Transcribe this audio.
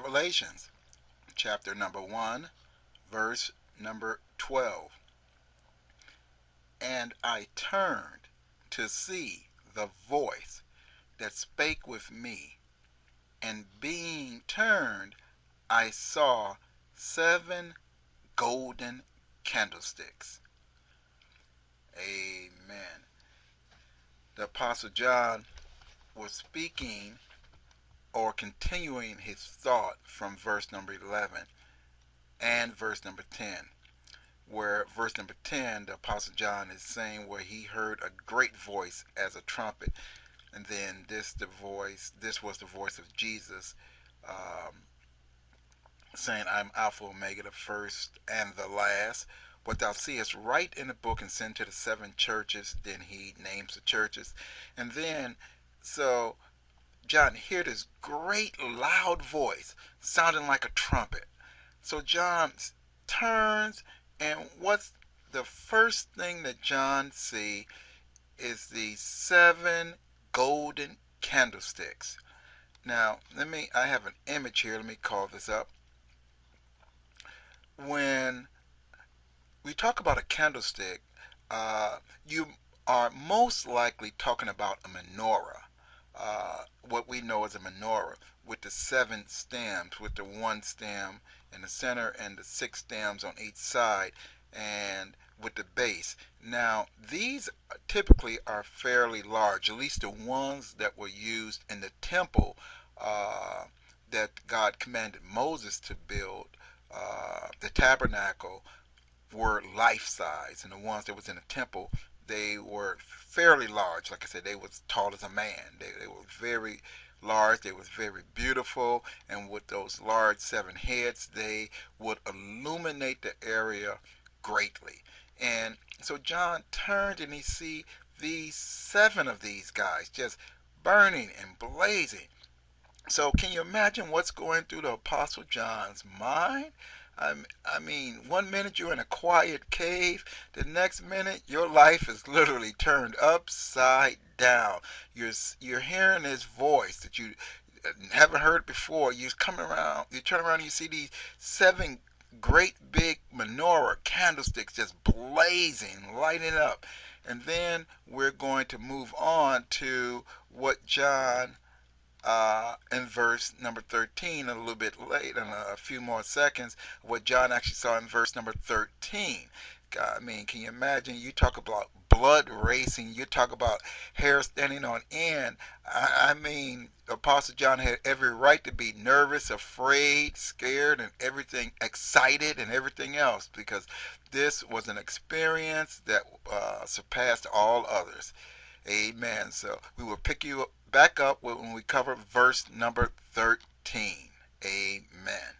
Revelations, chapter number 1, verse number 12. And I turned to see the voice that spake with me, and being turned, I saw 7 golden candlesticks. Amen. The Apostle John was speaking or continuing his thought from verse number 11 and verse number 10, where verse number 10, the Apostle John is saying where he heard a great voice as a trumpet, and then this was the voice of Jesus, saying, I'm Alpha Omega, the first and the last. What thou seest, write in the book and send to the 7 churches. Then he names the churches. And then, so John heard this great loud voice sounding like a trumpet. So John turns, and what's the first thing that John sees is the 7 golden candlesticks. Now, I have an image here. Let me call this up. When we talk about a candlestick, you are most likely talking about a menorah. What we know as a menorah, with the 7 stems, with the 1 stem in the center and the 6 stems on each side, and with the base. Now, these typically are fairly large, at least the ones that were used in the temple that God commanded Moses to build. The tabernacle were life-size, and the ones that was in the temple, they were fairly large. Like I said, they was tall as a man. They were very large. They was very beautiful, and with those large 7 heads, they would illuminate the area greatly. And so John turned and he see these 7 of these guys just burning and blazing. So can you imagine what's going through the Apostle John's mind? I mean, one minute you're in a quiet cave, the next minute your life is literally turned upside down. You're hearing his voice that you haven't heard before. You turn around and you see these 7 great big menorah candlesticks just blazing, lighting up. And then we're going to move on to what John in verse number 13, a little bit late, in a few more seconds, what John actually saw in verse number 13. I mean, can you imagine? You talk about blood racing, you talk about hair standing on end. I mean, Apostle John had every right to be nervous, afraid, scared, and everything, excited, and everything else, because this was an experience that surpassed all others. Amen. So we will pick you back up when we cover verse number 13. Amen.